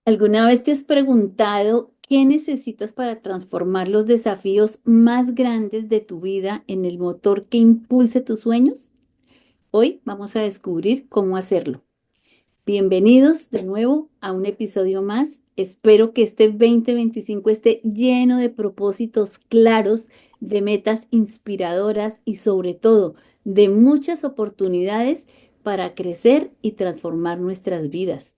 ¿Alguna vez te has preguntado qué necesitas para transformar los desafíos más grandes de tu vida en el motor que impulse tus sueños? Hoy vamos a descubrir cómo hacerlo. Bienvenidos de nuevo a un episodio más. Espero que este 2025 esté lleno de propósitos claros, de metas inspiradoras y sobre todo de muchas oportunidades para crecer y transformar nuestras vidas.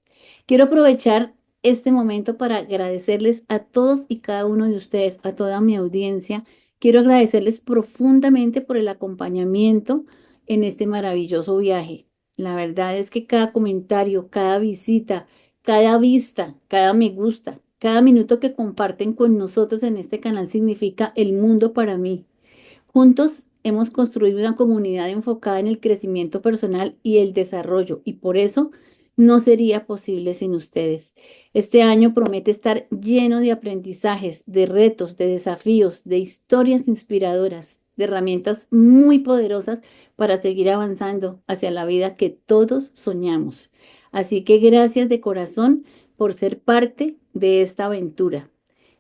Quiero aprovechar este momento para agradecerles a todos y cada uno de ustedes, a toda mi audiencia. Quiero agradecerles profundamente por el acompañamiento en este maravilloso viaje. La verdad es que cada comentario, cada visita, cada vista, cada me gusta, cada minuto que comparten con nosotros en este canal significa el mundo para mí. Juntos hemos construido una comunidad enfocada en el crecimiento personal y el desarrollo, y por eso no sería posible sin ustedes. Este año promete estar lleno de aprendizajes, de retos, de desafíos, de historias inspiradoras, de herramientas muy poderosas para seguir avanzando hacia la vida que todos soñamos. Así que gracias de corazón por ser parte de esta aventura.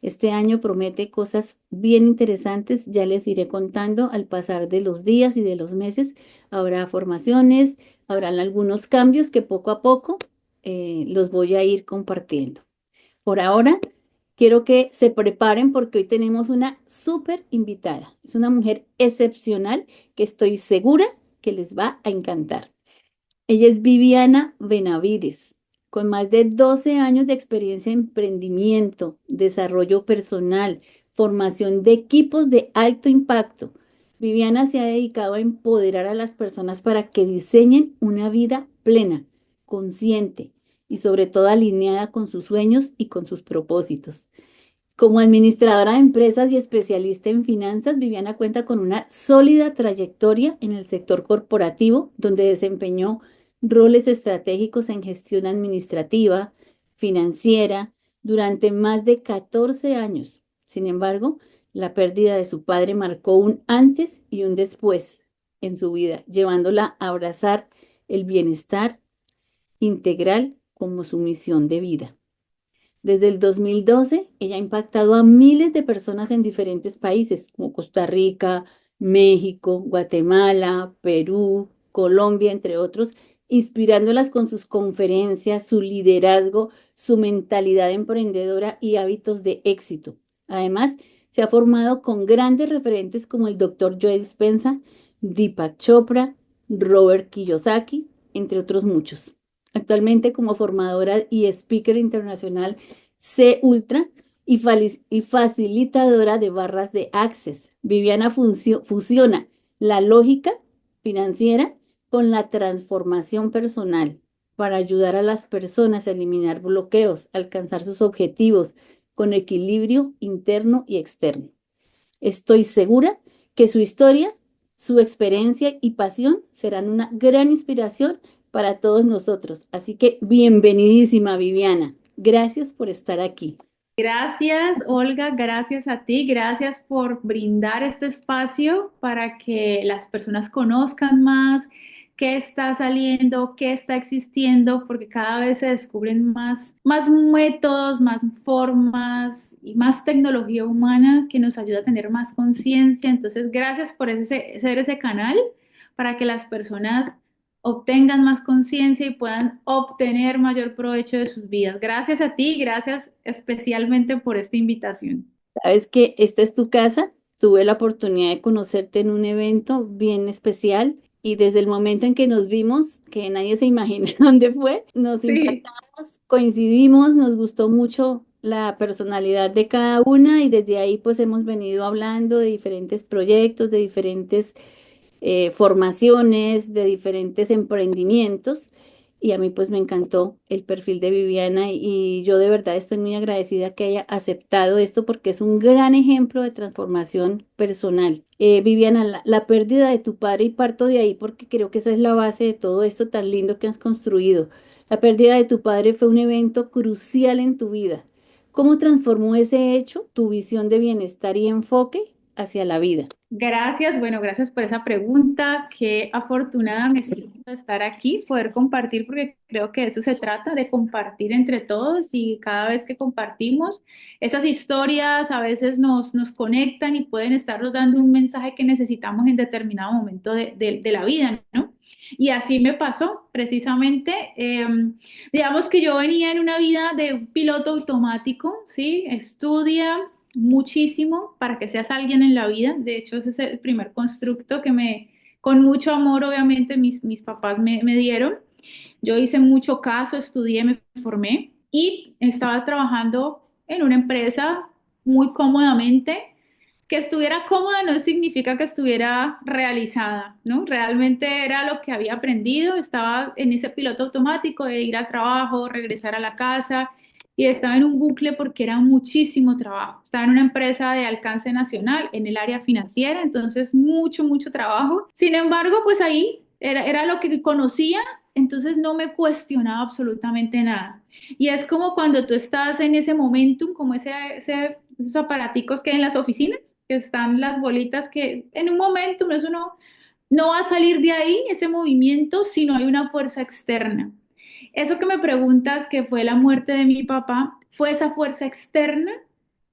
Este año promete cosas bien interesantes, ya les iré contando al pasar de los días y de los meses. Habrá formaciones, habrán algunos cambios que poco a poco los voy a ir compartiendo. Por ahora, quiero que se preparen porque hoy tenemos una súper invitada. Es una mujer excepcional que estoy segura que les va a encantar. Ella es Viviana Benavides, con más de 12 años de experiencia en emprendimiento, desarrollo personal, formación de equipos de alto impacto. Viviana se ha dedicado a empoderar a las personas para que diseñen una vida plena, consciente y sobre todo alineada con sus sueños y con sus propósitos. Como administradora de empresas y especialista en finanzas, Viviana cuenta con una sólida trayectoria en el sector corporativo, donde desempeñó roles estratégicos en gestión administrativa, financiera, durante más de 14 años. Sin embargo, la pérdida de su padre marcó un antes y un después en su vida, llevándola a abrazar el bienestar integral como su misión de vida. Desde el 2012, ella ha impactado a miles de personas en diferentes países como Costa Rica, México, Guatemala, Perú, Colombia, entre otros, inspirándolas con sus conferencias, su liderazgo, su mentalidad emprendedora y hábitos de éxito. Además, se ha formado con grandes referentes como el Dr. Joe Dispenza, Deepak Chopra, Robert Kiyosaki, entre otros muchos. Actualmente como formadora y speaker internacional C Ultra y facilitadora de barras de Access. Viviana fusiona la lógica financiera con la transformación personal para ayudar a las personas a eliminar bloqueos, alcanzar sus objetivos con equilibrio interno y externo. Estoy segura que su historia, su experiencia y pasión serán una gran inspiración para todos nosotros. Así que bienvenidísima, Viviana. Gracias por estar aquí. Gracias, Olga, gracias a ti, gracias por brindar este espacio para que las personas conozcan más qué está saliendo, qué está existiendo, porque cada vez se descubren más métodos, más formas y más tecnología humana que nos ayuda a tener más conciencia. Entonces, gracias por ser ese canal para que las personas obtengan más conciencia y puedan obtener mayor provecho de sus vidas. Gracias a ti, gracias especialmente por esta invitación. Sabes que esta es tu casa. Tuve la oportunidad de conocerte en un evento bien especial y desde el momento en que nos vimos, que nadie se imagina dónde fue, nos Sí. impactamos, coincidimos, nos gustó mucho la personalidad de cada una y desde ahí pues hemos venido hablando de diferentes proyectos, de diferentes formaciones, de diferentes emprendimientos. Y a mí pues me encantó el perfil de Viviana y yo de verdad estoy muy agradecida que haya aceptado esto porque es un gran ejemplo de transformación personal. Viviana, la pérdida de tu padre y parto de ahí porque creo que esa es la base de todo esto tan lindo que has construido. La pérdida de tu padre fue un evento crucial en tu vida. ¿Cómo transformó ese hecho tu visión de bienestar y enfoque hacia la vida? Gracias, bueno, gracias por esa pregunta. Qué afortunada me siento de estar aquí, poder compartir, porque creo que de eso se trata, de compartir entre todos y cada vez que compartimos, esas historias a veces nos conectan y pueden estarnos dando un mensaje que necesitamos en determinado momento de la vida, ¿no? Y así me pasó, precisamente. Digamos que yo venía en una vida de un piloto automático, ¿sí? Estudia muchísimo para que seas alguien en la vida. De hecho, ese es el primer constructo que con mucho amor, obviamente, mis papás me dieron. Yo hice mucho caso, estudié, me formé y estaba trabajando en una empresa muy cómodamente. Que estuviera cómoda no significa que estuviera realizada, ¿no? Realmente era lo que había aprendido, estaba en ese piloto automático de ir al trabajo, regresar a la casa y estaba en un bucle porque era muchísimo trabajo. Estaba en una empresa de alcance nacional en el área financiera, entonces mucho trabajo. Sin embargo, pues ahí era lo que conocía, entonces no me cuestionaba absolutamente nada. Y es como cuando tú estás en ese momentum, como esos aparaticos que hay en las oficinas, que están las bolitas que en un momentum eso no va a salir de ahí, ese movimiento, si no hay una fuerza externa. Eso que me preguntas, que fue la muerte de mi papá, fue esa fuerza externa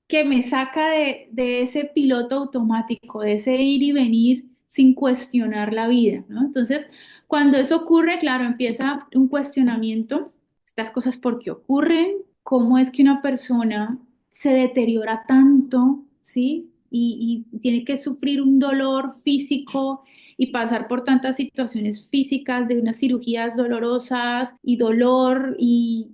que me saca de ese piloto automático, de ese ir y venir sin cuestionar la vida, ¿no? Entonces, cuando eso ocurre, claro, empieza un cuestionamiento, estas cosas por qué ocurren, cómo es que una persona se deteriora tanto, ¿sí? Y tiene que sufrir un dolor físico y pasar por tantas situaciones físicas de unas cirugías dolorosas y dolor y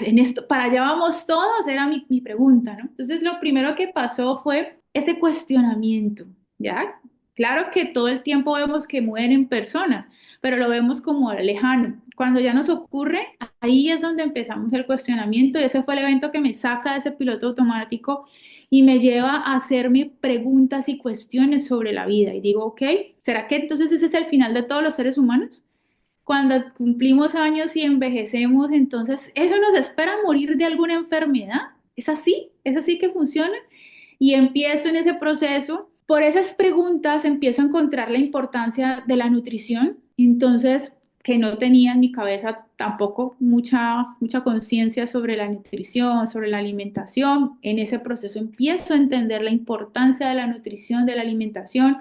en esto, para allá vamos todos, era mi pregunta, ¿no? Entonces, lo primero que pasó fue ese cuestionamiento, ¿ya? Claro que todo el tiempo vemos que mueren personas, pero lo vemos como lejano. Cuando ya nos ocurre, ahí es donde empezamos el cuestionamiento y ese fue el evento que me saca de ese piloto automático y me lleva a hacerme preguntas y cuestiones sobre la vida. Y digo, ok, ¿será que entonces ese es el final de todos los seres humanos? Cuando cumplimos años y envejecemos, entonces eso nos espera morir de alguna enfermedad. Es así que funciona. Y empiezo en ese proceso. Por esas preguntas empiezo a encontrar la importancia de la nutrición. Entonces, que no tenía en mi cabeza tampoco mucha conciencia sobre la nutrición, sobre la alimentación. En ese proceso empiezo a entender la importancia de la nutrición, de la alimentación,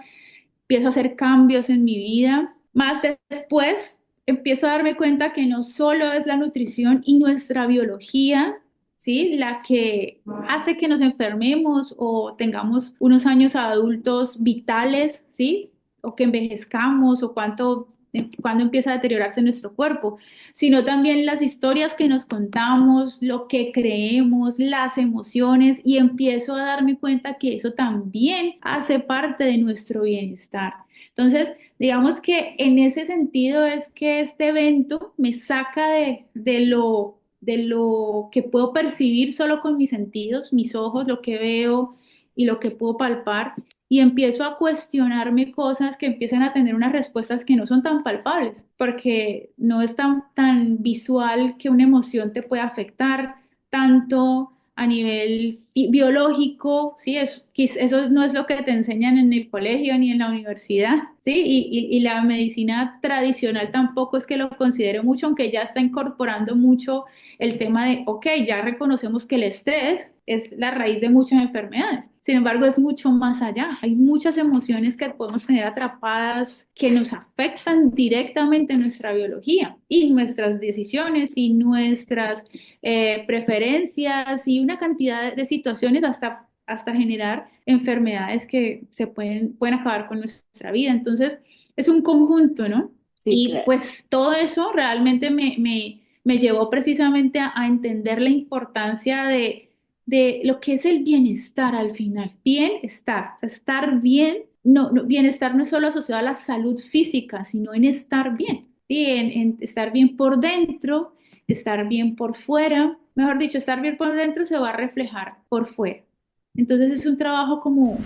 empiezo a hacer cambios en mi vida. Más después empiezo a darme cuenta que no solo es la nutrición y nuestra biología, ¿sí? La que hace que nos enfermemos o tengamos unos años adultos vitales, ¿sí? O que envejezcamos o cuando empieza a deteriorarse nuestro cuerpo, sino también las historias que nos contamos, lo que creemos, las emociones, y empiezo a darme cuenta que eso también hace parte de nuestro bienestar. Entonces, digamos que en ese sentido es que este evento me saca de lo que puedo percibir solo con mis sentidos, mis ojos, lo que veo y lo que puedo palpar, y empiezo a cuestionarme cosas que empiezan a tener unas respuestas que no son tan palpables, porque no es tan visual que una emoción te pueda afectar tanto a nivel biológico, ¿sí? Eso no es lo que te enseñan en el colegio ni en la universidad, ¿sí? Y la medicina tradicional tampoco es que lo considere mucho, aunque ya está incorporando mucho el tema de, ok, ya reconocemos que el estrés es la raíz de muchas enfermedades. Sin embargo, es mucho más allá. Hay muchas emociones que podemos tener atrapadas que nos afectan directamente en nuestra biología y nuestras decisiones y nuestras preferencias y una cantidad de situaciones hasta generar enfermedades que pueden acabar con nuestra vida. Entonces, es un conjunto, ¿no? Sí, Y claro. pues todo eso realmente me llevó precisamente a entender la importancia de lo que es el bienestar al final. Bienestar, o sea, estar bien, bienestar no es solo asociado a la salud física, sino en estar bien, ¿sí? En estar bien por dentro, estar bien por fuera. Mejor dicho, estar bien por dentro se va a reflejar por fuera. Entonces es un trabajo como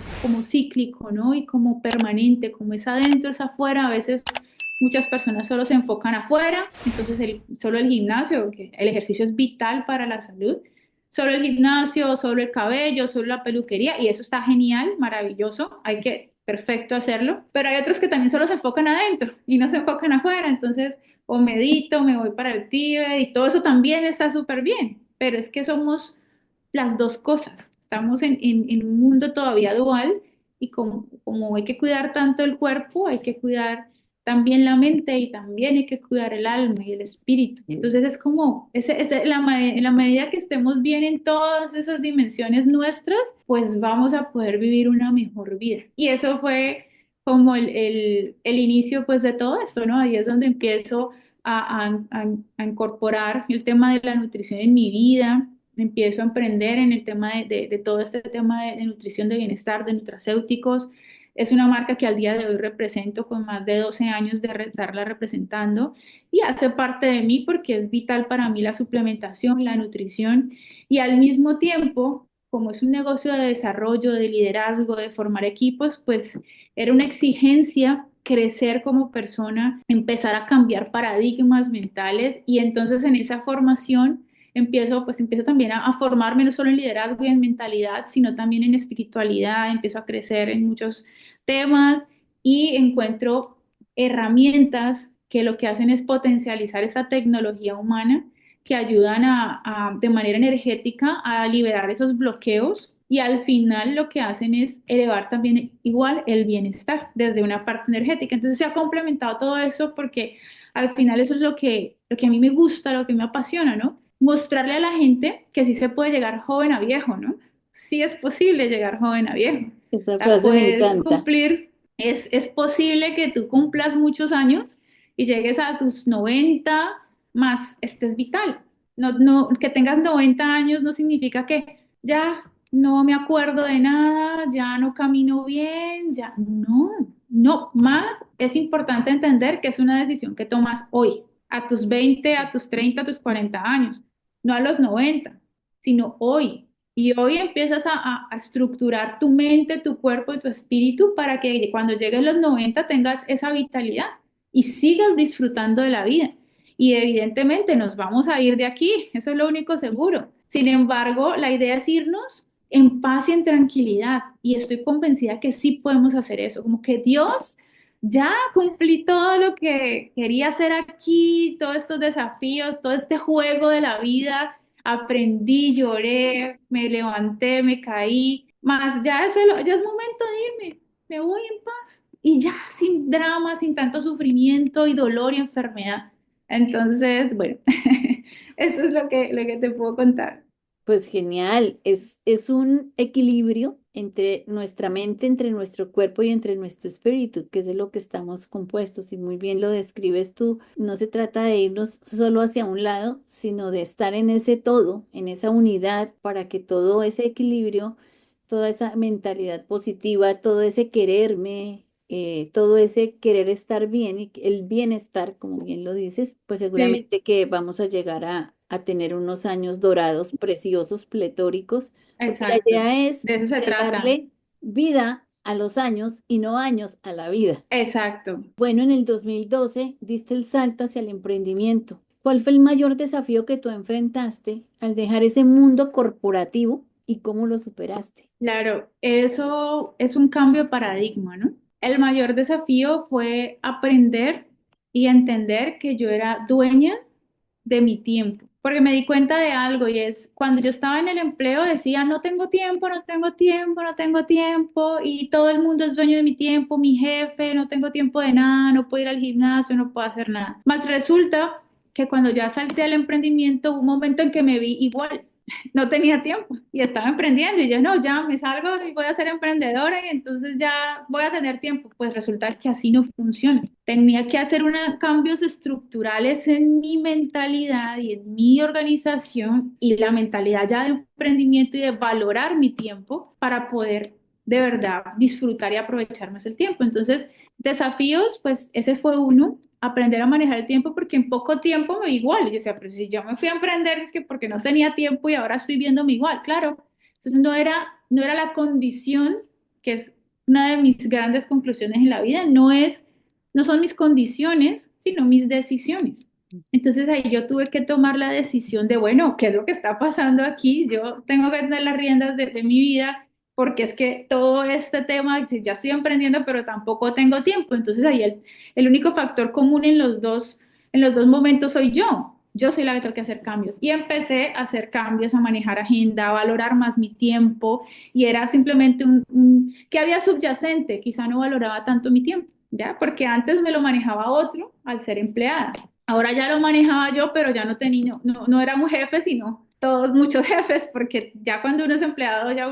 cíclico, ¿no? Y como permanente, como es adentro, es afuera. A veces muchas personas solo se enfocan afuera, entonces solo el gimnasio, que el ejercicio es vital para la salud, solo el gimnasio, solo el cabello, solo la peluquería, y eso está genial, maravilloso, perfecto hacerlo, pero hay otros que también solo se enfocan adentro y no se enfocan afuera, entonces o medito, me voy para el Tíbet y todo eso también está súper bien, pero es que somos las dos cosas, estamos en un mundo todavía dual y como hay que cuidar tanto el cuerpo, hay que cuidar también la mente y también hay que cuidar el alma y el espíritu. Entonces es como, en la medida que estemos bien en todas esas dimensiones nuestras, pues vamos a poder vivir una mejor vida. Y eso fue como el inicio pues de todo esto, ¿no? Ahí es donde empiezo a incorporar el tema de la nutrición en mi vida, empiezo a emprender en el tema de todo este tema de nutrición de bienestar, de nutracéuticos. Es una marca que al día de hoy represento con más de 12 años de estarla representando y hace parte de mí porque es vital para mí la suplementación, la nutrición y al mismo tiempo, como es un negocio de desarrollo, de liderazgo, de formar equipos, pues era una exigencia crecer como persona, empezar a cambiar paradigmas mentales y entonces en esa formación empiezo también a formarme no solo en liderazgo y en mentalidad, sino también en espiritualidad, empiezo a crecer en muchos temas y encuentro herramientas que lo que hacen es potencializar esa tecnología humana que ayudan de manera energética a liberar esos bloqueos y al final lo que hacen es elevar también igual el bienestar desde una parte energética. Entonces se ha complementado todo eso porque al final eso es lo que a mí me gusta, lo que me apasiona, ¿no? Mostrarle a la gente que sí se puede llegar joven a viejo, ¿no? Sí es posible llegar joven a viejo. Esa O sea, frase me puedes encanta. cumplir, es posible que tú cumplas muchos años y llegues a tus 90 más estés vital. Que tengas 90 años no significa que ya no me acuerdo de nada, ya no camino bien, ya no, no, más es importante entender que es una decisión que tomas hoy, a tus 20, a tus 30, a tus 40 años, no a los 90, sino hoy. Y hoy empiezas a estructurar tu mente, tu cuerpo y tu espíritu para que cuando lleguen los 90 tengas esa vitalidad y sigas disfrutando de la vida. Y evidentemente nos vamos a ir de aquí, eso es lo único seguro. Sin embargo, la idea es irnos en paz y en tranquilidad. Y estoy convencida que sí podemos hacer eso, como que Dios, ya cumplí todo lo que quería hacer aquí, todos estos desafíos, todo este juego de la vida, aprendí, lloré, me levanté, me caí, más ya es momento de irme, me voy en paz. Y ya sin drama, sin tanto sufrimiento y dolor y enfermedad. Entonces, bueno, eso es lo que te puedo contar. Pues genial, es un equilibrio entre nuestra mente, entre nuestro cuerpo y entre nuestro espíritu, que es de lo que estamos compuestos. Y muy bien lo describes tú. No se trata de irnos solo hacia un lado, sino de estar en ese todo, en esa unidad, para que todo ese equilibrio, toda esa mentalidad positiva, todo ese quererme, todo ese querer estar bien y el bienestar, como bien lo dices, pues Sí, seguramente que vamos a llegar a tener unos años dorados, preciosos, pletóricos, porque la exacto. idea es De eso se trata. agregarle vida a los años y no años a la vida. Exacto. Bueno, en el 2012 diste el salto hacia el emprendimiento. ¿Cuál fue el mayor desafío que tú enfrentaste al dejar ese mundo corporativo y cómo lo superaste? Claro, eso es un cambio de paradigma, ¿no? El mayor desafío fue aprender y entender que yo era dueña de mi tiempo, porque me di cuenta de algo y es cuando yo estaba en el empleo decía, no tengo tiempo, no tengo tiempo, no tengo tiempo y todo el mundo es dueño de mi tiempo, mi jefe, no tengo tiempo de nada, no puedo ir al gimnasio, no puedo hacer nada. Más resulta que cuando ya salté al emprendimiento, hubo un momento en que me vi igual, no tenía tiempo y estaba emprendiendo y yo no, ya me salgo y voy a ser emprendedora y entonces ya voy a tener tiempo. Pues resulta que así no funciona. Tenía que hacer cambios estructurales en mi mentalidad y en mi organización y la mentalidad ya de emprendimiento y de valorar mi tiempo para poder de verdad disfrutar y aprovechar más el tiempo. Entonces, desafíos, pues ese fue uno, aprender a manejar el tiempo porque en poco tiempo me vi igual. Y yo decía, pero si yo me fui a emprender es que porque no tenía tiempo y ahora estoy viéndome igual, claro. Entonces no era la condición, que es una de mis grandes conclusiones en la vida, no son mis condiciones, sino mis decisiones. Entonces ahí yo tuve que tomar la decisión de, bueno, ¿qué es lo que está pasando aquí? Yo tengo que tener las riendas de mi vida porque es que todo este tema, si ya estoy emprendiendo, pero tampoco tengo tiempo. Entonces ahí el único factor común en los dos momentos soy yo. Yo soy la que tengo que hacer cambios. Y empecé a hacer cambios, a manejar agenda, a valorar más mi tiempo. Y era simplemente que había subyacente, quizá no valoraba tanto mi tiempo, ¿ya? Porque antes me lo manejaba otro al ser empleada. Ahora ya lo manejaba yo, pero ya no tenía, no era un jefe, sino todos muchos jefes, porque ya cuando uno es empleado, ya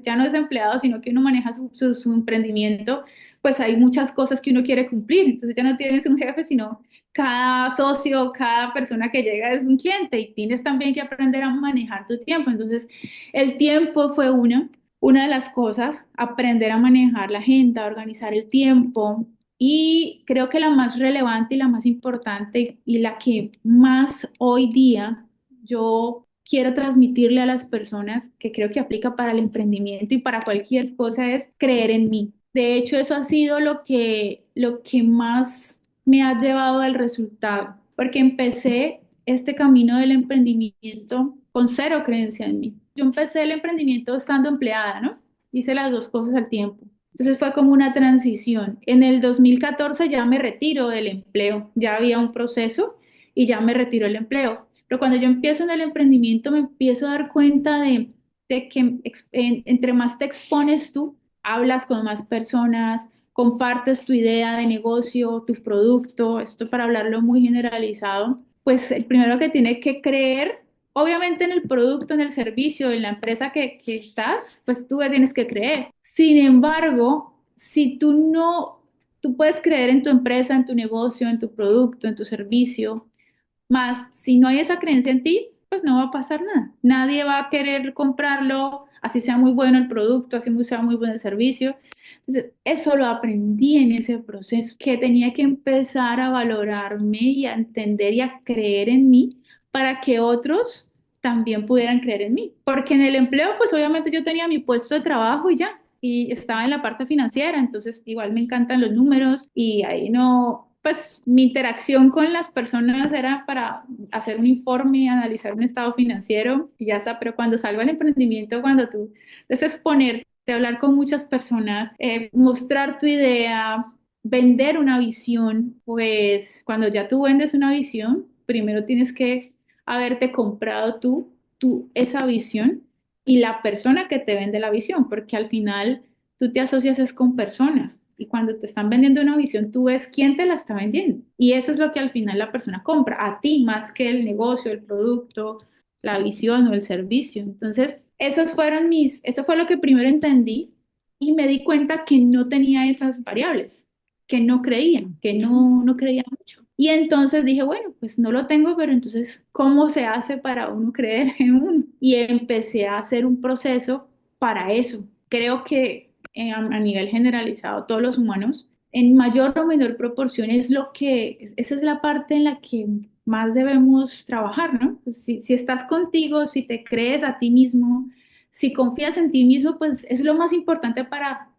ya no es empleado, sino que uno maneja su emprendimiento, pues hay muchas cosas que uno quiere cumplir. Entonces ya no tienes un jefe, sino cada socio, cada persona que llega es un cliente y tienes también que aprender a manejar tu tiempo. Entonces, el tiempo fue una de las cosas, aprender a manejar la agenda, organizar el tiempo. Y creo que la más relevante y la más importante y la que más hoy día yo quiero transmitirle a las personas, que creo que aplica para el emprendimiento y para cualquier cosa, es creer en mí. De hecho, eso ha sido lo que más me ha llevado al resultado, porque empecé este camino del emprendimiento con cero creencia en mí. Yo empecé el emprendimiento estando empleada, ¿no? Hice las dos cosas al tiempo. Entonces fue como una transición. En el 2014 ya me retiro del empleo, ya había un proceso y ya me retiro del empleo. Pero cuando yo empiezo en el emprendimiento me empiezo a dar cuenta de que entre más te expones tú, hablas con más personas, compartes tu idea de negocio, tu producto, esto para hablarlo muy generalizado, pues el primero que tiene que creer, obviamente en el producto, en el servicio, en la empresa que estás, pues tú tienes que creer. Sin embargo, si tú no, tú puedes creer en tu empresa, en tu negocio, en tu producto, en tu servicio, más si no hay esa creencia en ti, pues no va a pasar nada. Nadie va a querer comprarlo, así sea muy bueno el producto, así sea muy bueno el servicio. Entonces, eso lo aprendí en ese proceso, que tenía que empezar a valorarme y a entender y a creer en mí para que otros también pudieran creer en mí. Porque en el empleo, pues obviamente yo tenía mi puesto de trabajo y ya, y estaba en la parte financiera, entonces igual me encantan los números y ahí no, pues mi interacción con las personas era para hacer un informe, analizar un estado financiero y ya está, pero cuando salgo al emprendimiento, cuando tú es exponerte, hablar con muchas personas, mostrar tu idea, vender una visión, pues cuando ya tú vendes una visión, primero tienes que haberte comprado tú esa visión y la persona que te vende la visión, porque al final tú te asocias es con personas y cuando te están vendiendo una visión, tú ves quién te la está vendiendo y eso es lo que al final la persona compra, a ti más que el negocio, el producto, la visión o el servicio. Entonces, eso fue lo que primero entendí y me di cuenta que no tenía esas variables, que no creía, no creía mucho. Y entonces dije, bueno, pues no lo tengo, pero entonces, ¿cómo se hace para uno creer en uno? Y empecé a hacer un proceso para eso. Creo que a nivel generalizado, todos los humanos, en mayor o menor proporción, esa es la parte en la que más debemos trabajar, ¿no? Pues si estás contigo, si te crees a ti mismo, si confías en ti mismo, pues es lo más importante para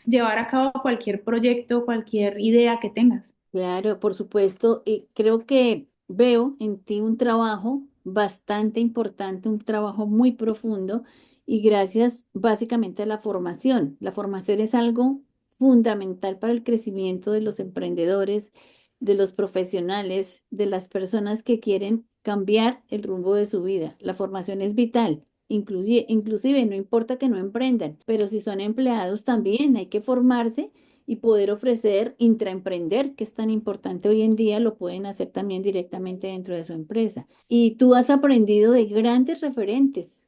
llevar a cabo cualquier proyecto, cualquier idea que tengas. Claro, por supuesto, y creo que veo en ti un trabajo bastante importante, un trabajo muy profundo y gracias básicamente a la formación. La formación es algo fundamental para el crecimiento de los emprendedores, de los profesionales, de las personas que quieren cambiar el rumbo de su vida. La formación es vital. Inclusive, no importa que no emprendan, pero si son empleados también hay que formarse y poder ofrecer intraemprender, que es tan importante hoy en día, lo pueden hacer también directamente dentro de su empresa. Y tú has aprendido de grandes referentes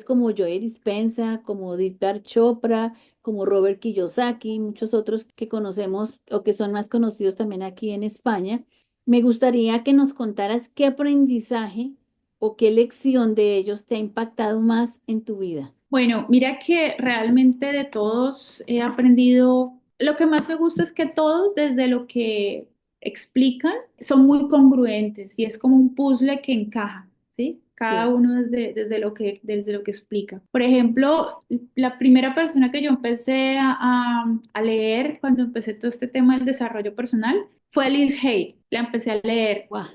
como Joe Dispenza, como Deepak Chopra, como Robert Kiyosaki, muchos otros que conocemos o que son más conocidos también aquí en España. Me gustaría que nos contaras qué aprendizaje o qué lección de ellos te ha impactado más en tu vida. Bueno, mira que realmente de todos he aprendido, lo que más me gusta es que todos, desde lo que explican, son muy congruentes y es como un puzzle que encaja, ¿sí? Cada Sí. uno desde lo que explica. Por ejemplo, la primera persona que yo empecé a leer cuando empecé todo este tema del desarrollo personal fue Liz Hay. la empecé a leer. Guau,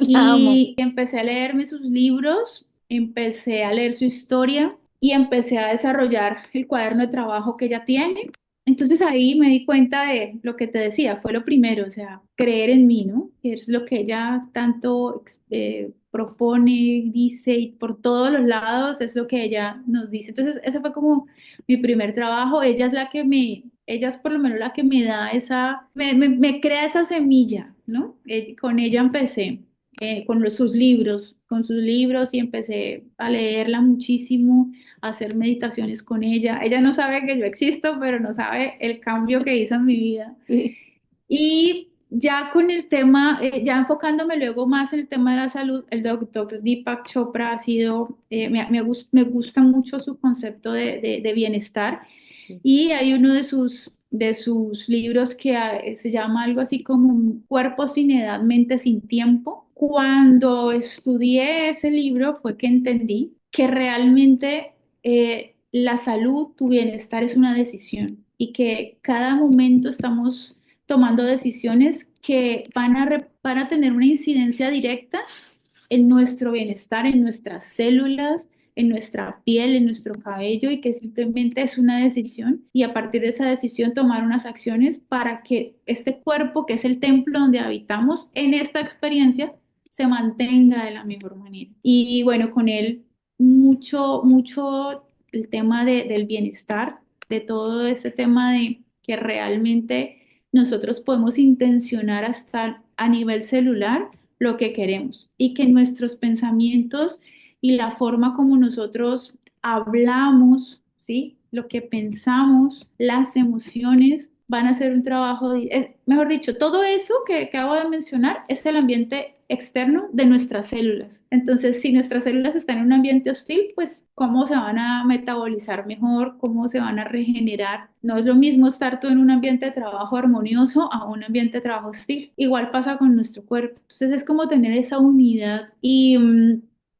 la amo. Y empecé a leerme sus libros, empecé a leer su historia y empecé a desarrollar el cuaderno de trabajo que ella tiene. Entonces ahí me di cuenta de lo que te decía, fue lo primero, o sea, creer en mí, ¿no? Que es lo que ella tanto propone, dice y por todos los lados es lo que ella nos dice. Entonces ese fue como mi primer trabajo. Ella es por lo menos la que me da me crea esa semilla, ¿no? Con ella empecé con sus libros y empecé a leerla muchísimo, a hacer meditaciones con ella. Ella no sabe que yo existo, pero no sabe el cambio que hizo en mi vida. Sí, Y ya con el tema, ya enfocándome luego más en el tema de la salud, el doctor Deepak Chopra ha sido, me gusta mucho su concepto de bienestar sí. y hay uno de sus libros que se llama algo así como Un cuerpo sin edad, mente sin tiempo. Cuando estudié ese libro fue que entendí que realmente la salud, tu bienestar es una decisión y que cada momento estamos tomando decisiones que van a tener una incidencia directa en nuestro bienestar, en nuestras células, en nuestra piel, en nuestro cabello y que simplemente es una decisión y a partir de esa decisión tomar unas acciones para que este cuerpo, que es el templo donde habitamos, en esta experiencia se mantenga de la mejor manera. Y bueno, con él mucho el tema del bienestar, de todo este tema de que realmente nosotros podemos intencionar hasta a nivel celular lo que queremos y que nuestros pensamientos y la forma como nosotros hablamos, ¿sí? Lo que pensamos, las emociones van a ser un trabajo, mejor dicho, todo eso que acabo de mencionar es el ambiente externo de nuestras células. Entonces, si nuestras células están en un ambiente hostil, pues cómo se van a metabolizar mejor, cómo se van a regenerar. No es lo mismo estar todo en un ambiente de trabajo armonioso a un ambiente de trabajo hostil. Igual pasa con nuestro cuerpo. Entonces, es como tener esa unidad y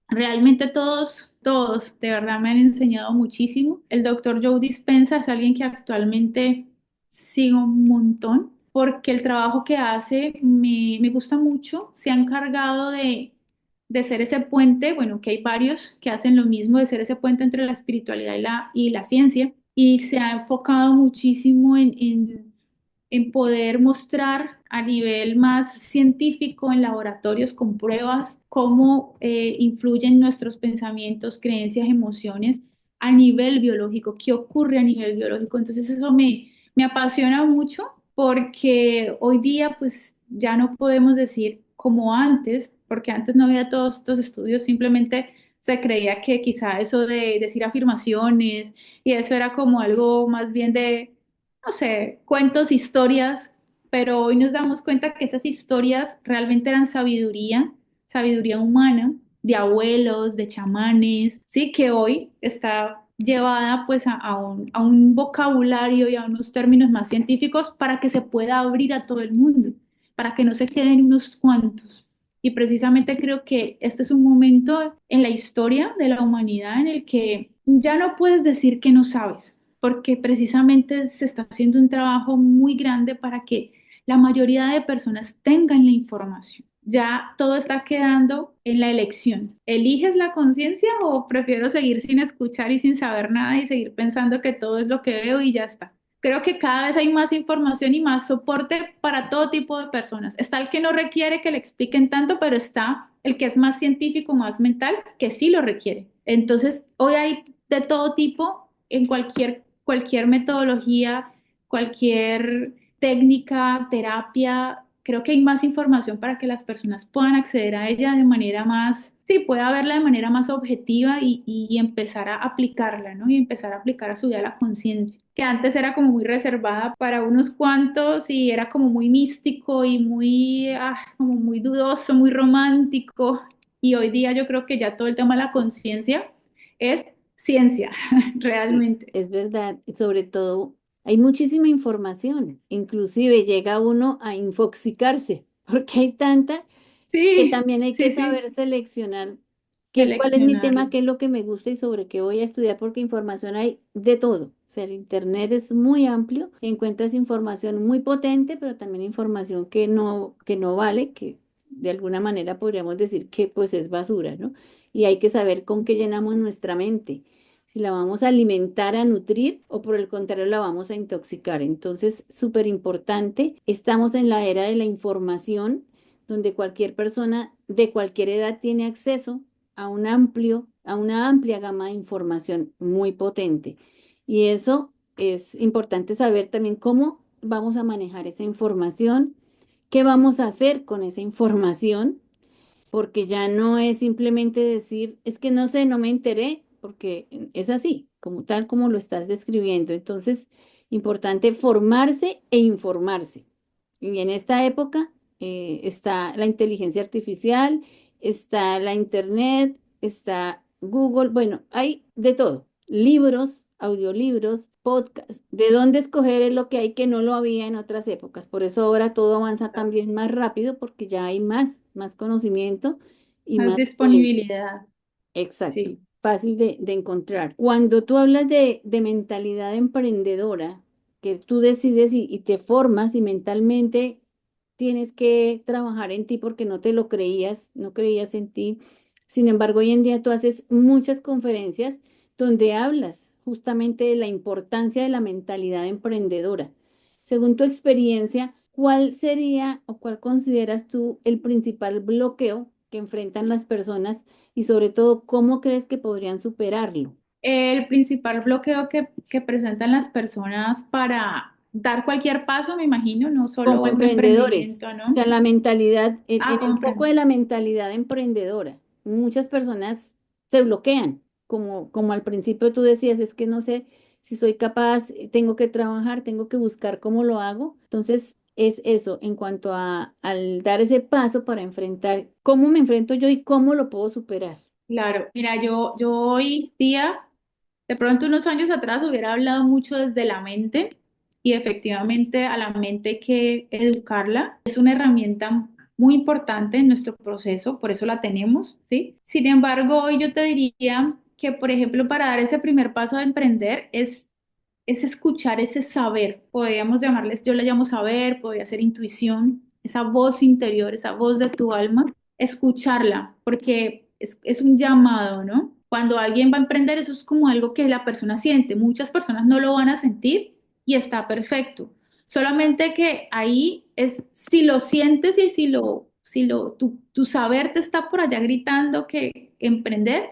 realmente todos, de verdad me han enseñado muchísimo. El doctor Joe Dispenza es alguien que actualmente sigo un montón porque el trabajo que hace me gusta mucho. Se ha encargado de ser ese puente, bueno, que hay varios que hacen lo mismo, de ser ese puente entre la espiritualidad y la ciencia. Y se ha enfocado muchísimo en poder mostrar a nivel más científico en laboratorios con pruebas cómo influyen nuestros pensamientos, creencias, emociones a nivel biológico, qué ocurre a nivel biológico. Entonces eso me apasiona mucho porque hoy día pues ya no podemos decir como antes, porque antes no había todos estos estudios, simplemente se creía que quizá eso de decir afirmaciones y eso era como algo más bien de no sé, cuentos, historias, pero hoy nos damos cuenta que esas historias realmente eran sabiduría, sabiduría humana, de abuelos, de chamanes, sí, que hoy está llevada pues a un vocabulario y a unos términos más científicos para que se pueda abrir a todo el mundo, para que no se queden unos cuantos. Y precisamente creo que este es un momento en la historia de la humanidad en el que ya no puedes decir que no sabes, porque precisamente se está haciendo un trabajo muy grande para que la mayoría de personas tengan la información. Ya todo está quedando en la elección. ¿Eliges la conciencia o prefiero seguir sin escuchar y sin saber nada y seguir pensando que todo es lo que veo y ya está? Creo que cada vez hay más información y más soporte para todo tipo de personas. Está el que no requiere que le expliquen tanto, pero está el que es más científico, más mental, que sí lo requiere. Entonces, hoy hay de todo tipo en cualquier metodología, cualquier técnica, terapia. Creo que hay más información para que las personas puedan acceder a ella de manera más, sí, pueda verla de manera más objetiva y empezar a aplicarla, ¿no? Y empezar a aplicar a su vida la conciencia, que antes era como muy reservada para unos cuantos y era como muy místico y como muy dudoso, muy romántico. Y hoy día yo creo que ya todo el tema de la conciencia es ciencia, realmente. Es verdad, y sobre todo hay muchísima información, inclusive llega uno a infoxicarse, porque hay tanta que Sí, también hay que sí, sí. saber seleccionar ¿Cuál es mi tema? seleccionarlo. ¿Qué es lo que me gusta y sobre qué voy a estudiar? Porque información hay de todo. O sea, el internet es muy amplio. Encuentras información muy potente, pero también información que no vale, que de alguna manera podríamos decir que pues es basura, ¿no? Y hay que saber con qué llenamos nuestra mente. Si la vamos a alimentar, a nutrir o por el contrario la vamos a intoxicar. Entonces, súper importante. Estamos en la era de la información donde cualquier persona de cualquier edad tiene acceso a una amplia gama de información muy potente. Y eso es importante saber también cómo vamos a manejar esa información, qué vamos a hacer con esa información, porque ya no es simplemente decir, es que no sé, no me enteré, porque es así, como tal como lo estás describiendo. Entonces, importante formarse e informarse. Y en esta época está la inteligencia artificial, está la internet, está Google, bueno, hay de todo, libros, audiolibros, podcasts, de dónde escoger es lo que hay que no lo había en otras épocas. Por eso ahora todo avanza también más rápido porque ya hay más conocimiento y Más más fuente. disponibilidad. Exacto, Sí. fácil de encontrar. Cuando tú hablas de mentalidad emprendedora, que tú decides y te formas y mentalmente tienes que trabajar en ti porque no te lo creías, no creías en ti. Sin embargo, hoy en día tú haces muchas conferencias donde hablas justamente de la importancia de la mentalidad emprendedora. Según tu experiencia, ¿cuál sería o cuál consideras tú el principal bloqueo que enfrentan las personas y sobre todo cómo crees que podrían superarlo? El principal bloqueo que presentan las personas para dar cualquier paso, me imagino, no Como solo un emprendedores. emprendimiento, O ¿no? sea, la mentalidad, Ah, en el foco comprendo. de la mentalidad emprendedora, muchas personas se bloquean, como al principio tú decías, es que no sé si soy capaz, tengo que trabajar, tengo que buscar cómo lo hago. Entonces, es eso en cuanto al dar ese paso para enfrentar, cómo me enfrento yo y cómo lo puedo superar. Claro, mira, yo hoy día, de pronto unos años atrás hubiera hablado mucho desde la mente y efectivamente a la mente hay que educarla. Es una herramienta muy importante en nuestro proceso, por eso la tenemos, ¿sí? Sin embargo, hoy yo te diría que, por ejemplo, para dar ese primer paso a emprender es escuchar ese saber, podríamos llamarles, yo le llamo saber, podría ser intuición, esa voz interior, esa voz de tu alma, escucharla, porque es un llamado, ¿no? Cuando alguien va a emprender, eso es como algo que la persona siente, muchas personas no lo van a sentir y está perfecto. Solamente que ahí es si lo sientes y tu saber te está por allá gritando que emprender,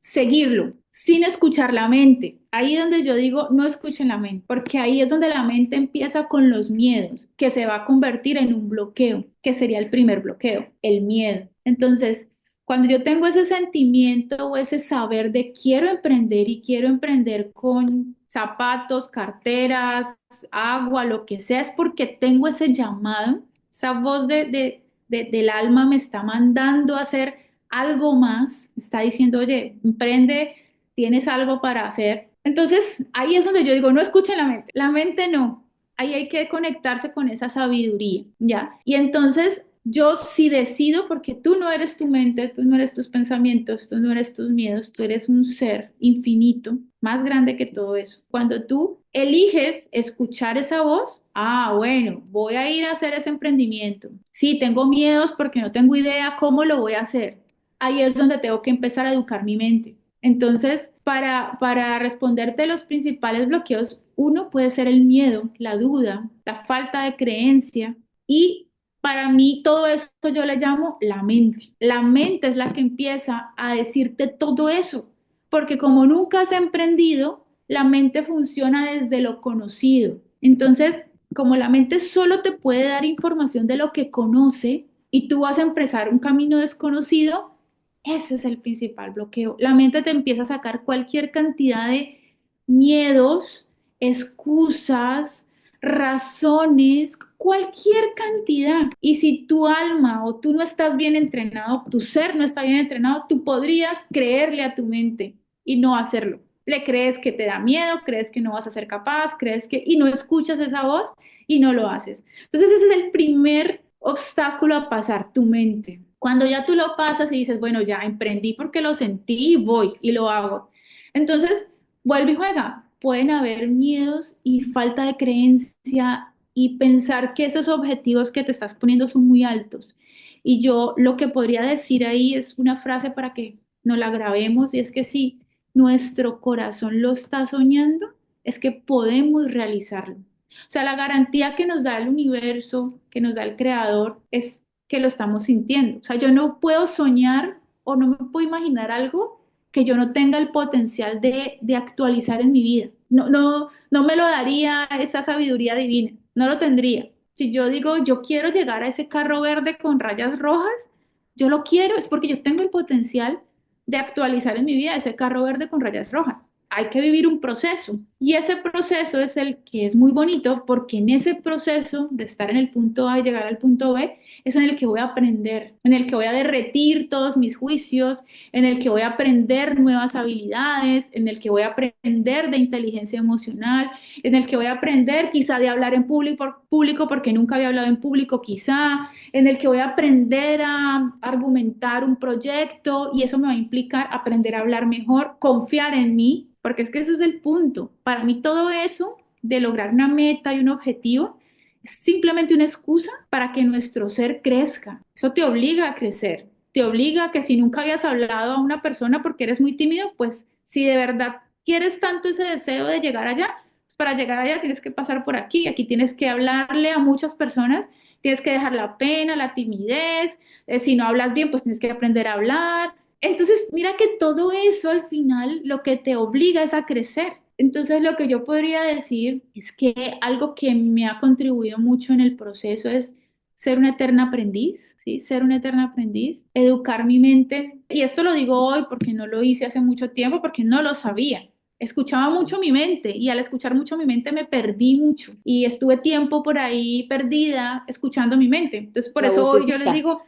seguirlo sin escuchar la mente. Ahí es donde yo digo, no escuchen la mente, porque ahí es donde la mente empieza con los miedos, que se va a convertir en un bloqueo, que sería el primer bloqueo, el miedo. Entonces, cuando yo tengo ese sentimiento o ese saber de quiero emprender y quiero emprender con zapatos, carteras, agua, lo que sea, es porque tengo ese llamado, esa voz del alma me está mandando a hacer algo más, me está diciendo, oye, emprende, tienes algo para hacer. Entonces, ahí es donde yo digo, no escuchen la mente no, ahí hay que conectarse con esa sabiduría, ¿ya? Y entonces yo sí decido, porque tú no eres tu mente, tú no eres tus pensamientos, tú no eres tus miedos, tú eres un ser infinito, más grande que todo eso. Cuando tú eliges escuchar esa voz, ah, bueno, voy a ir a hacer ese emprendimiento. Sí, tengo miedos porque no tengo idea cómo lo voy a hacer. Ahí es donde tengo que empezar a educar mi mente. Entonces, para responderte los principales bloqueos, uno puede ser el miedo, la duda, la falta de creencia y para mí todo esto yo le llamo la mente. La mente es la que empieza a decirte todo eso, porque como nunca has emprendido, la mente funciona desde lo conocido. Entonces, como la mente solo te puede dar información de lo que conoce y tú vas a empezar un camino desconocido, ese es el principal bloqueo. La mente te empieza a sacar cualquier cantidad de miedos, excusas, razones, cualquier cantidad. Y si tu alma o tú no estás bien entrenado, tu ser no está bien entrenado, tú podrías creerle a tu mente y no hacerlo. Le crees que te da miedo, crees que no vas a ser capaz, crees que y no escuchas esa voz y no lo haces. Entonces ese es el primer obstáculo a pasar, tu mente. Cuando ya tú lo pasas y dices, bueno, ya emprendí porque lo sentí y voy y lo hago. Entonces, vuelve y juega. Pueden haber miedos y falta de creencia y pensar que esos objetivos que te estás poniendo son muy altos. Y yo lo que podría decir ahí es una frase para que nos la grabemos y es que si nuestro corazón lo está soñando, es que podemos realizarlo. O sea, la garantía que nos da el universo, que nos da el creador, es que lo estamos sintiendo. O sea, yo no puedo soñar o no me puedo imaginar algo que yo no tenga el potencial de actualizar en mi vida. No me lo daría esa sabiduría divina, no lo tendría. Si yo digo, yo quiero llegar a ese carro verde con rayas rojas, yo lo quiero, es porque yo tengo el potencial de actualizar en mi vida ese carro verde con rayas rojas. Hay que vivir un proceso y ese proceso es el que es muy bonito porque en ese proceso de estar en el punto A y llegar al punto B es en el que voy a aprender, en el que voy a derretir todos mis juicios, en el que voy a aprender nuevas habilidades, en el que voy a aprender de inteligencia emocional, en el que voy a aprender quizá de hablar en público porque nunca había hablado en público quizá, en el que voy a aprender a argumentar un proyecto y eso me va a implicar aprender a hablar mejor, confiar en mí, porque es que eso es el punto. Para mí todo eso de lograr una meta y un objetivo es simplemente una excusa para que nuestro ser crezca. Eso te obliga a crecer, te obliga a que si nunca habías hablado a una persona porque eres muy tímido, pues si de verdad quieres tanto ese deseo de llegar allá, pues para llegar allá tienes que pasar por aquí, aquí tienes que hablarle a muchas personas, tienes que dejar la pena, la timidez, si no hablas bien, pues tienes que aprender a hablar. Entonces, mira que todo eso al final lo que te obliga es a crecer. Entonces, lo que yo podría decir es que algo que me ha contribuido mucho en el proceso es ser una eterna aprendiz, ¿sí? Ser una eterna aprendiz, educar mi mente. Y esto lo digo hoy porque no lo hice hace mucho tiempo, porque no lo sabía. Escuchaba mucho mi mente y al escuchar mucho mi mente me perdí mucho y estuve tiempo por ahí perdida escuchando mi mente. Entonces, por La eso hoy yo les vocecita. digo,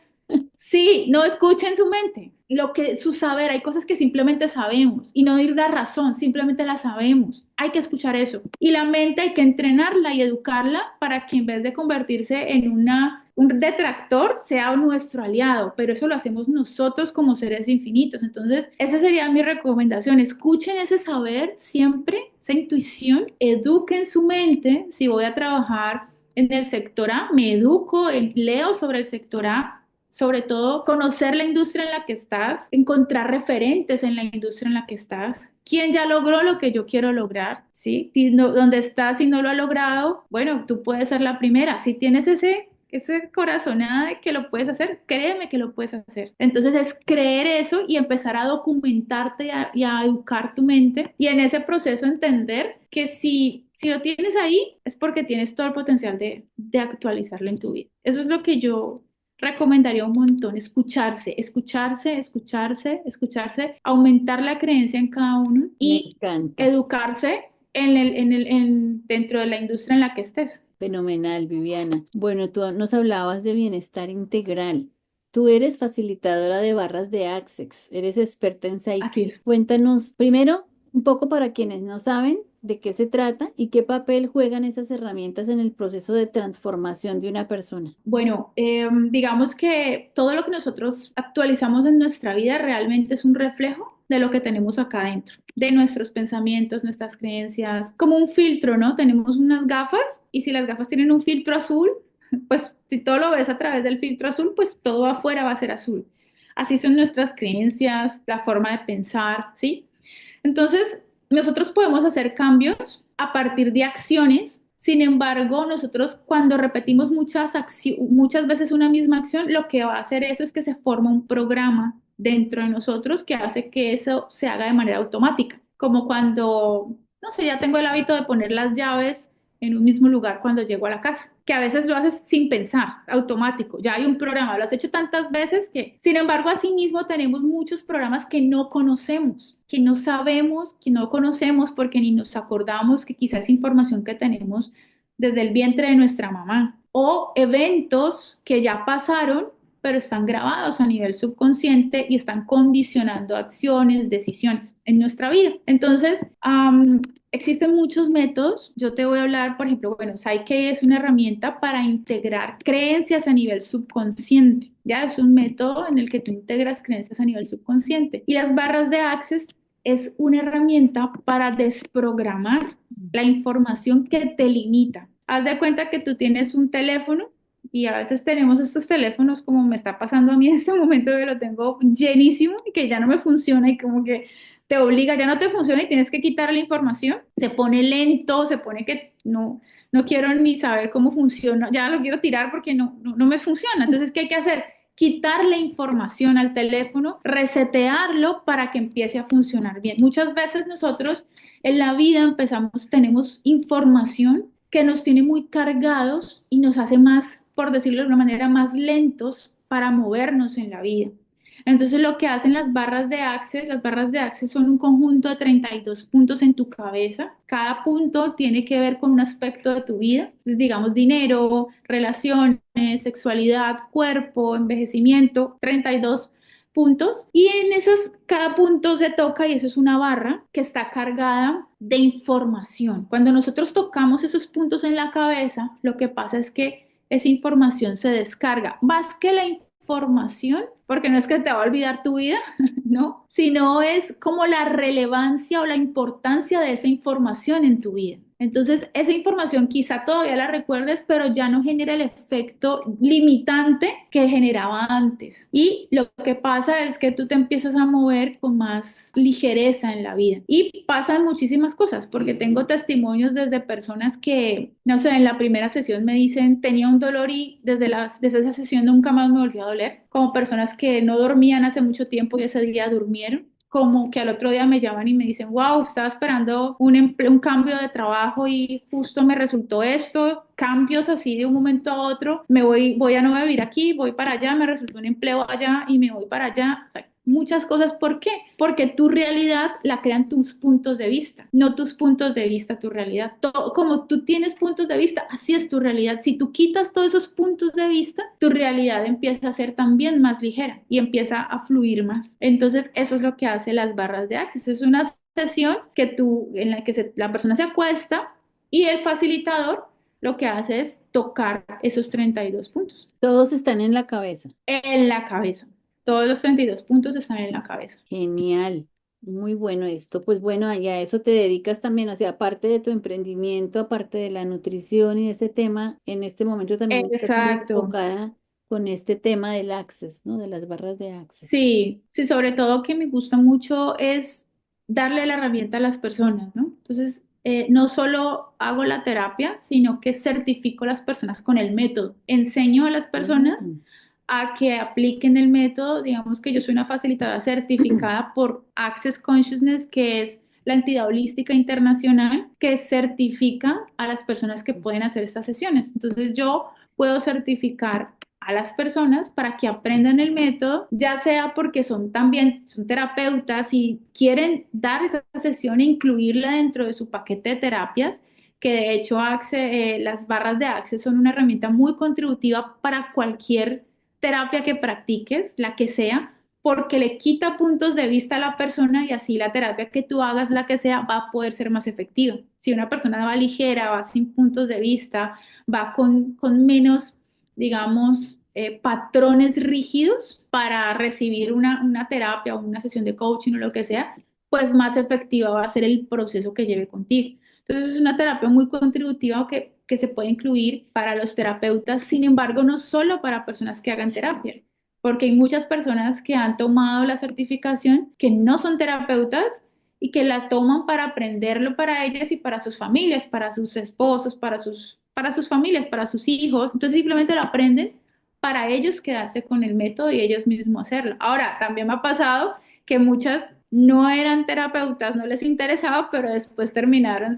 sí, no escuchen su mente, lo que su saber, hay cosas que simplemente sabemos y no ir la razón, simplemente la sabemos. Hay que escuchar eso. Y la mente hay que entrenarla y educarla para que en vez de convertirse en un detractor, sea nuestro aliado, pero eso lo hacemos nosotros como seres infinitos. Entonces, esa sería mi recomendación. Escuchen ese saber siempre, esa intuición, eduquen su mente. Si voy a trabajar en el sector A, me educo, leo sobre el sector A, sobre todo conocer la industria en la que estás, encontrar referentes en la industria en la que estás, quién ya logró lo que yo quiero lograr, ¿sí? Si no, donde estás y no lo ha logrado, bueno, tú puedes ser la primera. Si tienes ese corazonada de que lo puedes hacer, créeme que lo puedes hacer. Entonces es creer eso y empezar a documentarte y a educar tu mente y en ese proceso entender que si lo tienes ahí es porque tienes todo el potencial de actualizarlo en tu vida. Eso es lo que yo recomendaría un montón, escucharse, escucharse, escucharse, escucharse, aumentar la creencia en cada uno Me y encanta. educarse dentro de la industria en la que estés. Fenomenal, Viviana. Bueno, tú nos hablabas de bienestar integral. Tú eres facilitadora de barras de Access, eres experta en Así Psyche. es. Cuéntanos primero un poco para quienes no saben de qué se trata y qué papel juegan esas herramientas en el proceso de transformación de una persona. Bueno, digamos que todo lo que nosotros actualizamos en nuestra vida realmente es un reflejo de lo que tenemos acá adentro, de nuestros pensamientos, nuestras creencias, como un filtro, ¿no? Tenemos unas gafas y si las gafas tienen un filtro azul, pues si todo lo ves a través del filtro azul, pues todo afuera va a ser azul. Así son nuestras creencias, la forma de pensar, ¿sí? Entonces, nosotros podemos hacer cambios a partir de acciones. Sin embargo, nosotros cuando repetimos muchas veces una misma acción, lo que va a hacer eso es que se forma un programa dentro de nosotros que hace que eso se haga de manera automática. Como cuando, no sé, ya tengo el hábito de poner las llaves en un mismo lugar cuando llego a la casa, que a veces lo haces sin pensar, automático, ya hay un programa, lo has hecho tantas veces que, sin embargo, asimismo tenemos muchos programas que no conocemos, que no sabemos, que no conocemos porque ni nos acordamos que quizás es información que tenemos desde el vientre de nuestra mamá o eventos que ya pasaron pero están grabados a nivel subconsciente y están condicionando acciones, decisiones en nuestra vida. Entonces, existen muchos métodos. Yo te voy a hablar, por ejemplo, bueno, Psyche es una herramienta para integrar creencias a nivel subconsciente. Ya es un método en el que tú integras creencias a nivel subconsciente. Y las barras de Access es una herramienta para desprogramar la información que te limita. Haz de cuenta que tú tienes un teléfono y a veces tenemos estos teléfonos como me está pasando a mí en este momento que lo tengo llenísimo y que ya no me funciona y como que te obliga, ya no te funciona y tienes que quitar la información, se pone lento, se pone que no quiero ni saber cómo funciona, ya lo quiero tirar porque no me funciona. Entonces, ¿qué hay que hacer? Quitarle información al teléfono, resetearlo para que empiece a funcionar bien. Muchas veces nosotros en la vida tenemos información que nos tiene muy cargados y nos hace más, por decirlo de una manera, más lentos para movernos en la vida. Entonces lo que hacen las barras de Access son un conjunto de 32 puntos en tu cabeza. Cada punto tiene que ver con un aspecto de tu vida. Entonces, digamos, dinero, relaciones, sexualidad, cuerpo, envejecimiento, 32 puntos. Y en esos, cada punto se toca y eso es una barra que está cargada de información. Cuando nosotros tocamos esos puntos en la cabeza, lo que pasa es que esa información se descarga. Más que la información, porque no es que te va a olvidar tu vida, ¿no? Sino es como la relevancia o la importancia de esa información en tu vida. Entonces, esa información quizá todavía la recuerdes, pero ya no genera el efecto limitante que generaba antes. Y lo que pasa es que tú te empiezas a mover con más ligereza en la vida. Y pasan muchísimas cosas, porque tengo testimonios desde personas que, no sé, en la primera sesión me dicen, tenía un dolor y desde esa sesión nunca más me volvió a doler. Como personas que no dormían hace mucho tiempo y ese día durmieron, como que al otro día me llaman y me dicen, wow, estaba esperando un cambio de trabajo y justo me resultó esto, cambios así de un momento a otro, voy a no vivir aquí, voy para allá, me resultó un empleo allá y me voy para allá. O sea, muchas cosas. ¿Por qué? Porque tu realidad la crean tus puntos de vista, no tus puntos de vista, tu realidad. Todo, como tú tienes puntos de vista, así es tu realidad. Si tú quitas todos esos puntos de vista, tu realidad empieza a ser también más ligera y empieza a fluir más. Entonces, eso es lo que hace las barras de Access. Es una sesión en la que la persona se acuesta y el facilitador lo que hace es tocar esos 32 puntos Todos están en la cabeza. en la cabeza. Todos los 32 puntos están en la cabeza. Genial. Muy bueno esto. Pues bueno, y a eso te dedicas también, o sea, aparte de tu emprendimiento, aparte de la nutrición y de este tema, en este momento también estás muy Exacto. enfocada con este tema del Access, ¿no? De las barras de Access. Sí, sí, sobre todo que me gusta mucho es darle la herramienta a las personas, ¿no? Entonces, no solo hago la terapia, sino que certifico a las personas con el método. Enseño a las personas Mm. a que apliquen el método. Digamos que yo soy una facilitadora certificada por Access Consciousness, que es la entidad holística internacional que certifica a las personas que pueden hacer estas sesiones. Entonces, yo puedo certificar a las personas para que aprendan el método, ya sea porque son terapeutas y quieren dar esa sesión e incluirla dentro de su paquete de terapias, que de hecho las barras de Access son una herramienta muy contributiva para cualquier terapia que practiques, la que sea, porque le quita puntos de vista a la persona y así la terapia que tú hagas, la que sea, va a poder ser más efectiva. Si una persona va ligera, va sin puntos de vista, va con menos, digamos, patrones rígidos para recibir una terapia o una sesión de coaching o lo que sea, pues más efectiva va a ser el proceso que lleve contigo. Entonces es una terapia muy contributiva que se puede incluir para los terapeutas, sin embargo, no solo para personas que hagan terapia, porque hay muchas personas que han tomado la certificación que no son terapeutas y que la toman para aprenderlo para ellas y para sus familias, para sus esposos, para sus familias, para sus hijos. Entonces simplemente lo aprenden para ellos quedarse con el método y ellos mismos hacerlo. Ahora, también me ha pasado que muchas no eran terapeutas, no les interesaba, pero después terminaron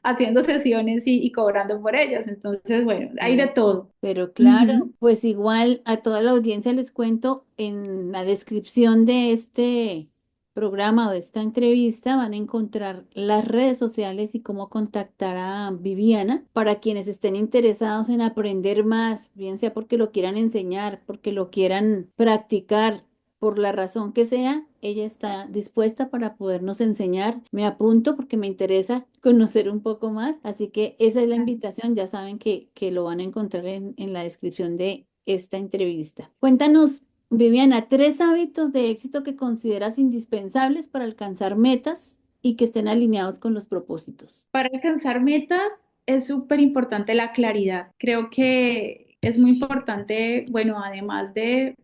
haciendo sesiones y cobrando por ellas. Entonces, bueno, hay de Sí. todo. Pero claro, Ujú. pues igual a toda la audiencia les cuento en la descripción de este programa o de esta entrevista van a encontrar las redes sociales y cómo contactar a Viviana para quienes estén interesados en aprender más, bien sea porque lo quieran enseñar, porque lo quieran practicar por la razón que sea, ella está dispuesta para podernos enseñar. Me apunto porque me interesa conocer un poco más. Así que esa es la invitación. Ya saben que lo van a encontrar en la descripción de esta entrevista. Cuéntanos, Viviana, 3 hábitos de éxito que consideras indispensables para alcanzar metas y que estén alineados con los propósitos. Para alcanzar metas es súper importante la claridad. Creo que es muy importante, bueno, además de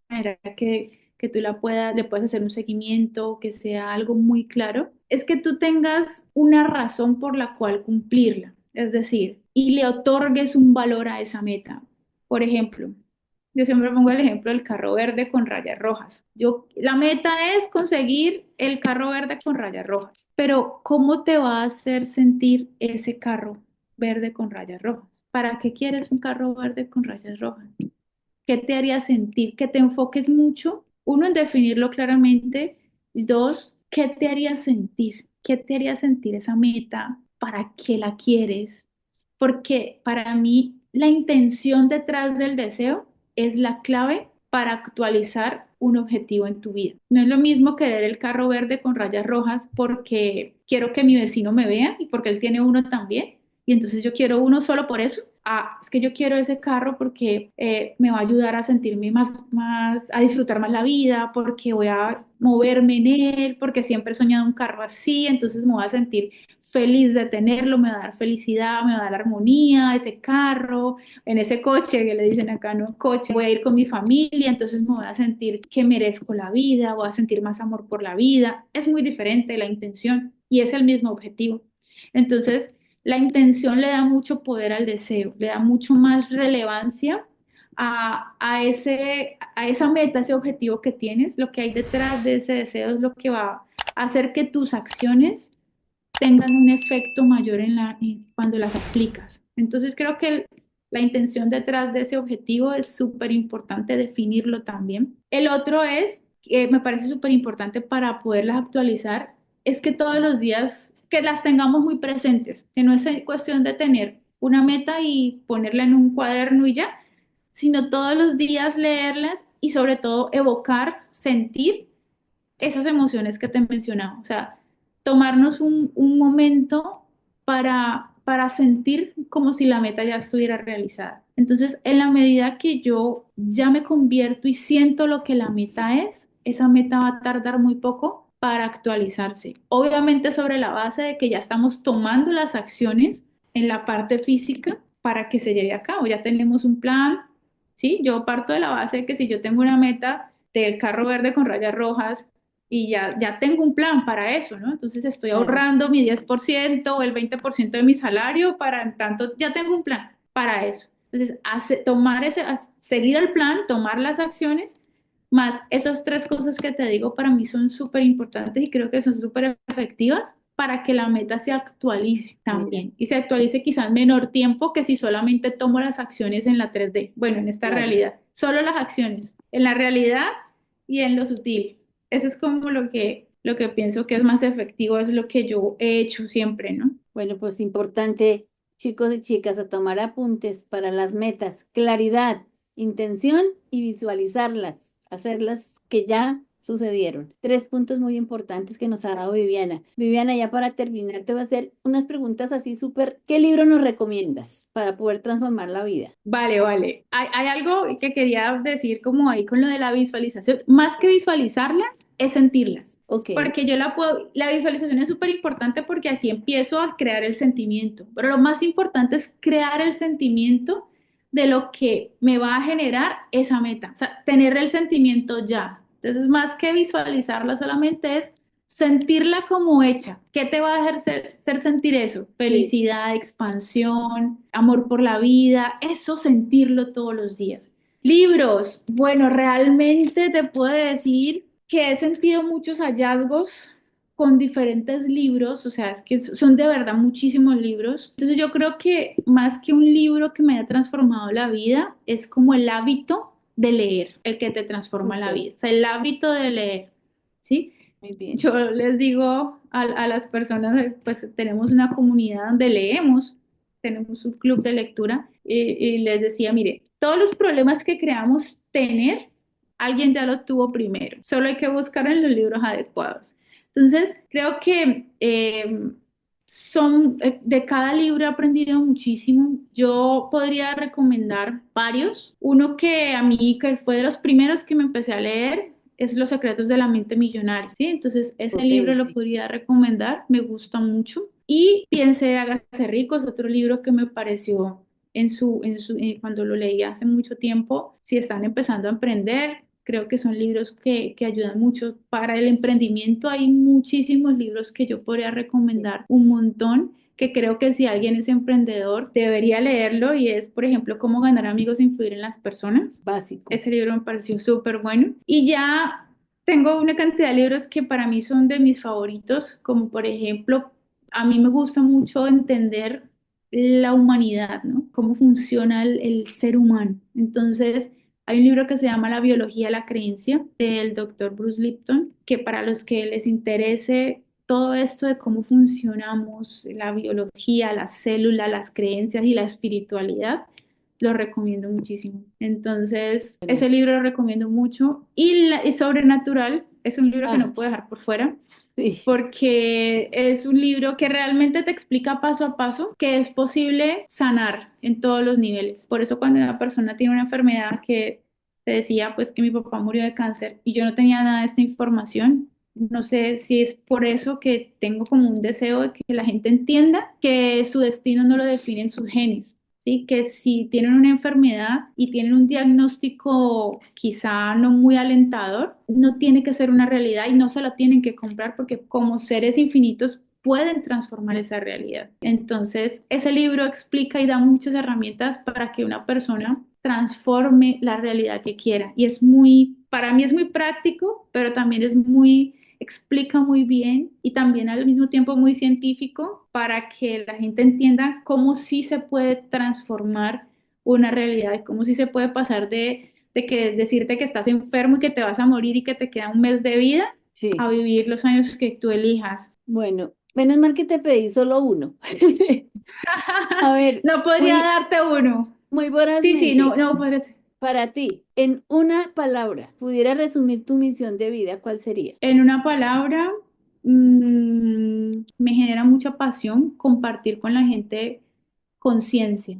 manera que tú le puedas hacer un seguimiento, que sea algo muy claro, es que tú tengas una razón por la cual cumplirla. Es decir, y le otorgues un valor a esa meta. Por ejemplo, yo siempre pongo el ejemplo del carro verde con rayas rojas. La meta es conseguir el carro verde con rayas rojas, pero ¿cómo te va a hacer sentir ese carro verde con rayas rojas? ¿Para qué quieres un carro verde con rayas rojas? ¿Qué te haría sentir? Que te enfoques mucho, uno, en definirlo claramente, y dos, ¿qué te haría sentir? ¿Qué te haría sentir esa meta? ¿Para qué la quieres? Porque para mí la intención detrás del deseo es la clave para actualizar un objetivo en tu vida. No es lo mismo querer el carro verde con rayas rojas porque quiero que mi vecino me vea y porque él tiene uno también y entonces yo quiero uno solo por eso. Ah, es que yo quiero ese carro porque me va a ayudar a sentirme a disfrutar más la vida, porque voy a moverme en él, porque siempre he soñado un carro así, entonces me voy a sentir feliz de tenerlo, me va a dar felicidad, me va a dar armonía, ese carro, en ese coche que le dicen acá, no coche, voy a ir con mi familia, entonces me voy a sentir que merezco la vida, voy a sentir más amor por la vida. Es muy diferente la intención y es el mismo objetivo. Entonces, la intención le da mucho poder al deseo, le da mucho más relevancia a esa meta, ese objetivo que tienes. Lo que hay detrás de ese deseo es lo que va a hacer que tus acciones tengan un efecto mayor cuando las aplicas. Entonces creo que la intención detrás de ese objetivo es súper importante definirlo también. El otro es, que me parece súper importante para poderlas actualizar, es que todos los días que las tengamos muy presentes, que no es cuestión de tener una meta y ponerla en un cuaderno y ya, sino todos los días leerlas y sobre todo evocar, sentir esas emociones que te mencionaba. O sea, tomarnos un momento para sentir como si la meta ya estuviera realizada. Entonces, en la medida que yo ya me convierto y siento lo que la meta es, esa meta va a tardar muy poco para actualizarse. Obviamente sobre la base de que ya estamos tomando las acciones en la parte física para que se lleve a cabo. Ya tenemos un plan, ¿sí? Yo parto de la base de que si yo tengo una meta del carro verde con rayas rojas, y ya tengo un plan para eso, ¿no? Entonces estoy Claro. ahorrando mi 10% o el 20% de mi salario para, en tanto, ya tengo un plan para eso. Entonces, seguir el plan, tomar las acciones, más esas tres cosas que te digo para mí son súper importantes y creo que son súper efectivas para que la meta se actualice Mira, también y se actualice quizás en menor tiempo que si solamente tomo las acciones en la 3D. Bueno, en esta claro. realidad, solo las acciones, en la realidad y en lo sutil. Eso es como lo que pienso que es más efectivo, es lo que yo he hecho siempre, ¿no? Bueno, pues importante, chicos y chicas, a tomar apuntes para las metas, claridad, intención y visualizarlas, hacerlas que ya sucedieron. 3 puntos muy importantes que nos ha dado Viviana. Viviana, ya para terminar, te voy a hacer unas preguntas así súper. ¿Qué libro nos recomiendas para poder transformar la vida? Vale, vale. Hay algo que quería decir como ahí con lo de la visualización. Más que visualizarlas, es sentirlas. Ok, Porque la visualización es súper importante porque así empiezo a crear el sentimiento. Pero lo más importante es crear el sentimiento de lo que me va a generar esa meta. O sea, tener el sentimiento ya. Entonces, más que visualizarla solamente es sentirla como hecha. ¿Qué te va a hacer sentir eso? sí. Felicidad, expansión, amor por la vida, eso sentirlo todos los días. Libros, bueno, realmente te puedo decir que he sentido muchos hallazgos con diferentes libros, o sea, es que son de verdad muchísimos libros. Entonces yo creo que más que un libro que me haya transformado la vida, es como el hábito de leer, el que te transforma la Ok, vida, o sea, el hábito de leer, ¿sí? muy bien. Yo les digo a las personas, pues tenemos una comunidad donde leemos, tenemos un club de lectura y les decía, mire, todos los problemas que creamos tener alguien ya lo tuvo primero. Solo hay que buscar en los libros adecuados. Entonces, creo que de cada libro he aprendido muchísimo. Yo podría recomendar varios. Uno que a mí, que fue de los primeros que me empecé a leer, es Los secretos de la mente millonaria, ¿sí? Entonces, ese libro lo Potente. podría recomendar, me gusta mucho. Y Piense, hágase rico es otro libro que me pareció cuando lo leí hace mucho tiempo. Si están empezando a emprender, creo que son libros que ayudan mucho para el emprendimiento. Hay muchísimos libros que yo podría Sí. recomendar, un montón, que creo que si alguien es emprendedor debería leerlo y es, por ejemplo, Cómo ganar amigos e influir en las personas. Básico. Ese libro me pareció súper bueno. Y ya tengo una cantidad de libros que para mí son de mis favoritos, como por ejemplo, a mí me gusta mucho entender la humanidad, ¿no? Cómo funciona el ser humano. Entonces, hay un libro que se llama La biología de la creencia del doctor Bruce Lipton, que para los que les interese todo esto de cómo funcionamos, la biología, la célula, las creencias y la espiritualidad, lo recomiendo muchísimo. Entonces, Bueno. ese libro lo recomiendo mucho. Y Sobrenatural es un libro que Ah, no puedo dejar por fuera sí. porque es un libro que realmente te explica paso a paso que es posible sanar en todos los niveles. Por eso cuando una persona tiene una enfermedad que te decía pues que mi papá murió de cáncer y yo no tenía nada de esta información, no sé si es por eso que tengo como un deseo de que la gente entienda que su destino no lo definen sus genes. Sí, que si tienen una enfermedad y tienen un diagnóstico quizá no muy alentador, no tiene que ser una realidad y no se la tienen que comprar porque como seres infinitos pueden transformar esa realidad. Entonces, ese libro explica y da muchas herramientas para que una persona transforme la realidad que quiera. Y es muy, para mí es muy práctico, pero también es muy explica muy bien y también al mismo tiempo muy científico para que la gente entienda cómo sí se puede transformar una realidad y cómo sí se puede pasar de que decirte que estás enfermo y que te vas a morir y que te queda un mes de vida Sí. a vivir los años que tú elijas. Bueno, menos mal que te pedí solo uno. A ver, No podría muy, darte uno. muy Sí, sí, no, vorazmente, no podría ser. para ti, en una palabra, pudiera resumir tu misión de vida, ¿cuál sería? En una palabra, me genera mucha pasión compartir con la gente conciencia.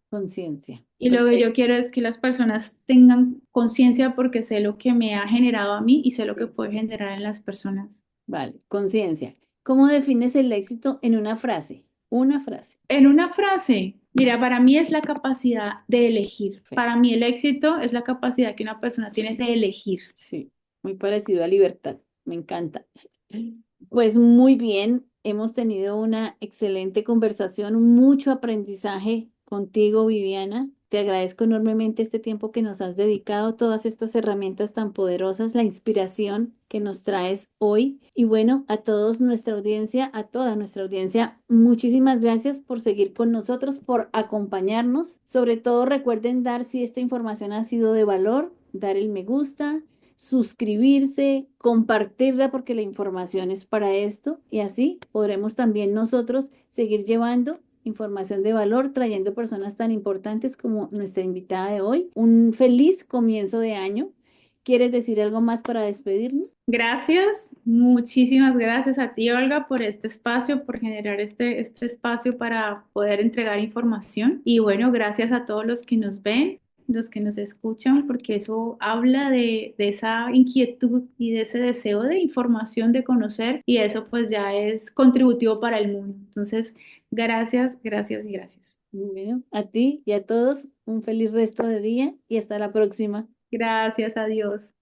Conciencia. Y lo que yo Perfecto. quiero es que las personas tengan conciencia porque sé lo que me ha generado a mí y sé lo que Sí. puede generar en las personas. Vale, conciencia. ¿Cómo defines el éxito en una frase? Una frase. En una frase, mira, para mí es la capacidad de elegir. Perfecto. Para mí el éxito es la capacidad que una persona tiene de elegir. Sí, muy parecido a libertad. Me encanta. Pues muy bien, hemos tenido una excelente conversación, mucho aprendizaje contigo, Viviana. Te agradezco enormemente este tiempo que nos has dedicado, todas estas herramientas tan poderosas, la inspiración que nos traes hoy. Y bueno, a todos nuestra audiencia, a toda nuestra audiencia, muchísimas gracias por seguir con nosotros, por acompañarnos. Sobre todo recuerden dar si esta información ha sido de valor, dar el me gusta, suscribirse, compartirla porque la información es para esto y así podremos también nosotros seguir llevando información de valor, trayendo personas tan importantes como nuestra invitada de hoy. Un feliz comienzo de año. ¿Quieres decir algo más para despedirnos? Gracias, muchísimas gracias a ti, Olga, por este espacio, por generar este espacio para poder entregar información. Y bueno, gracias a todos los que nos ven, los que nos escuchan, porque eso habla de esa inquietud y de ese deseo de información, de conocer, y eso pues ya es contributivo para el mundo. Entonces, gracias, gracias y gracias. Bueno, a ti y a todos un feliz resto de día y hasta la próxima. Gracias a Dios.